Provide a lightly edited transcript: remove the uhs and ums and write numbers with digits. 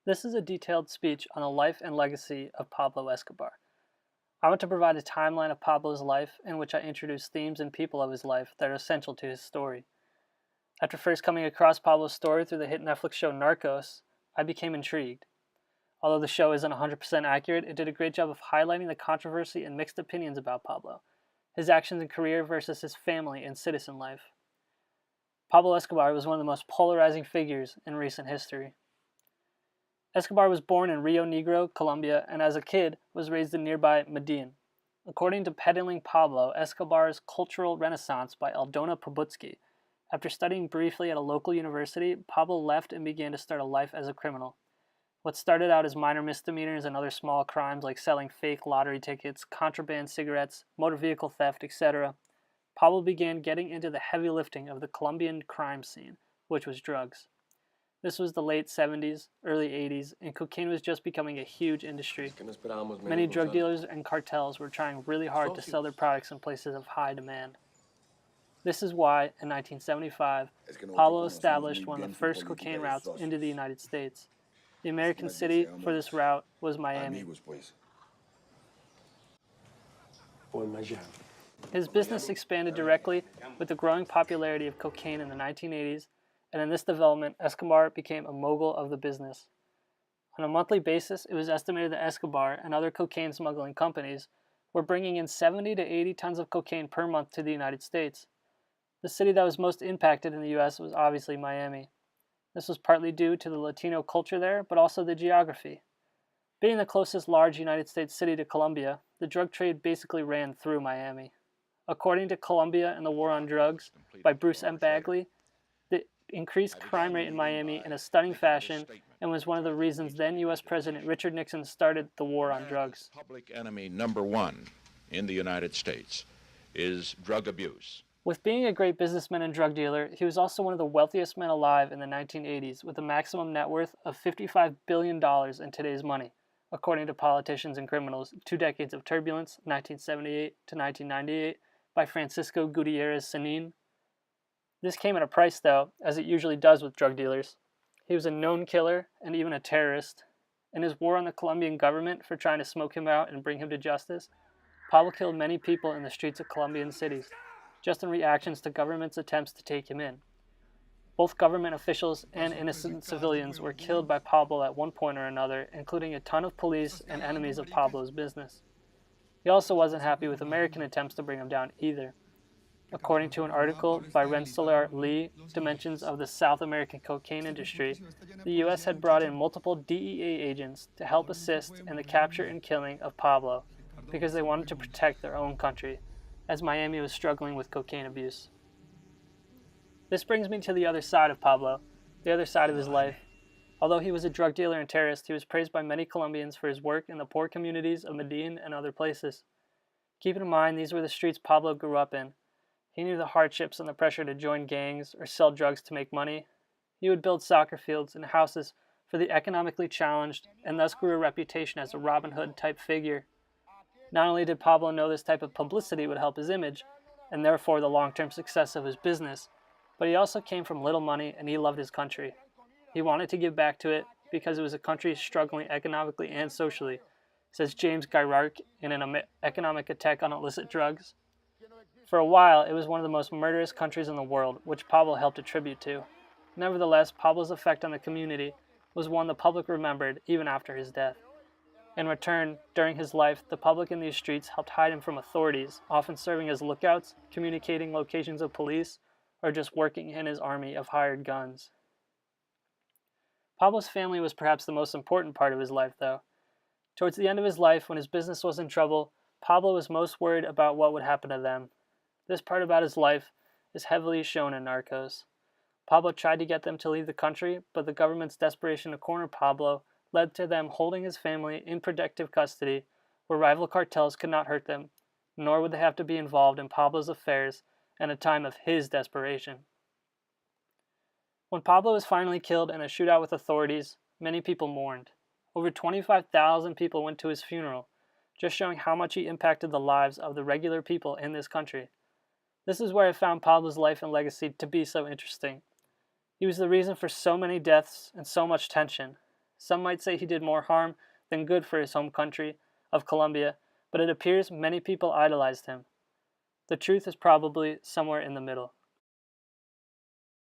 This is a detailed speech on the life and legacy of Pablo Escobar. I want to provide a timeline of Pablo's life in which I introduce themes and people of his life that are essential to his story. After first coming across Pablo's story through the hit Netflix show Narcos, I became intrigued. Although the show isn't 100% accurate, it did a great job of highlighting the controversy and mixed opinions about Pablo, his actions and career versus his family and citizen life. Pablo Escobar was one of the most polarizing figures in recent history. Escobar was born in Rio Negro, Colombia, and as a kid was raised in nearby Medellin. According to Peddling Pablo, Escobar's Cultural Renaissance by Aldona Pabutsky. After studying briefly at a local university, Pablo left and began to start a life as a criminal. What started out as minor misdemeanors and other small crimes like selling fake lottery tickets, contraband cigarettes, motor vehicle theft, etc., Pablo began getting into the heavy lifting of the Colombian crime scene, which was drugs. This was the late 70s, early 80s, and cocaine was just becoming a huge industry. Many drug dealers and cartels were trying really hard to sell their products in places of high demand. This is why, in 1975, Pablo established one of the first cocaine routes into the United States. The American city for this route was Miami. His business expanded directly with the growing popularity of cocaine in the 1980s, and in this development, Escobar became a mogul of the business. On a monthly basis, it was estimated that Escobar and other cocaine smuggling companies were bringing in 70 to 80 tons of cocaine per month to the United States. The city that was most impacted in the U.S. was obviously Miami. This was partly due to the Latino culture there, but also the geography. Being the closest large United States city to Colombia, the drug trade basically ran through Miami. According to Colombia and the War on Drugs by Bruce M. Bagley, the increased crime rate in Miami in a stunning fashion and was one of the reasons then U.S. President Richard Nixon started the war on drugs. Public enemy number one in the United States is drug abuse. With being a great businessman and drug dealer, he was also one of the wealthiest men alive in the 1980s with a maximum net worth of $55 billion in today's money, according to Politicians and Criminals, 2 Decades of Turbulence, 1978 to 1998, by Francisco Gutierrez Sanin. This came at a price, though, as it usually does with drug dealers. He was a known killer and even a terrorist. In his war on the Colombian government for trying to smoke him out and bring him to justice, Pablo killed many people in the streets of Colombian cities, just in reactions to government's attempts to take him in. Both government officials and innocent civilians were killed by Pablo at one point or another, including a ton of police and enemies of Pablo's business. He also wasn't happy with American attempts to bring him down either. According to an article by Rensselaer Lee, Dimensions of the South American Cocaine Industry, the U.S. had brought in multiple DEA agents to help assist in the capture and killing of Pablo because they wanted to protect their own country, as Miami was struggling with cocaine abuse. This brings me to the other side of Pablo, the other side of his life. Although he was a drug dealer and terrorist, he was praised by many Colombians for his work in the poor communities of Medellin and other places. Keep in mind, these were the streets Pablo grew up in. He knew the hardships and the pressure to join gangs or sell drugs to make money. He would build soccer fields and houses for the economically challenged and thus grew a reputation as a Robin Hood type figure. Not only did Pablo know this type of publicity would help his image, and therefore the long-term success of his business, but he also came from little money and he loved his country. He wanted to give back to it because it was a country struggling economically and socially, says James Gyrark in an economic attack on illicit drugs. For a while, it was one of the most murderous countries in the world, which Pablo helped attribute to. Nevertheless, Pablo's effect on the community was one the public remembered even after his death. In return, during his life, the public in these streets helped hide him from authorities, often serving as lookouts, communicating locations of police, or just working in his army of hired guns. Pablo's family was perhaps the most important part of his life, though. Towards the end of his life, when his business was in trouble, Pablo was most worried about what would happen to them. This part about his life is heavily shown in Narcos. Pablo tried to get them to leave the country, but the government's desperation to corner Pablo led to them holding his family in protective custody, where rival cartels could not hurt them, nor would they have to be involved in Pablo's affairs in a time of his desperation. When Pablo was finally killed in a shootout with authorities, many people mourned. Over 25,000 people went to his funeral, just showing how much he impacted the lives of the regular people in this country. This is where I found Pablo's life and legacy to be so interesting. He was the reason for so many deaths and so much tension. Some might say he did more harm than good for his home country of Colombia, but it appears many people idolized him. The truth is probably somewhere in the middle.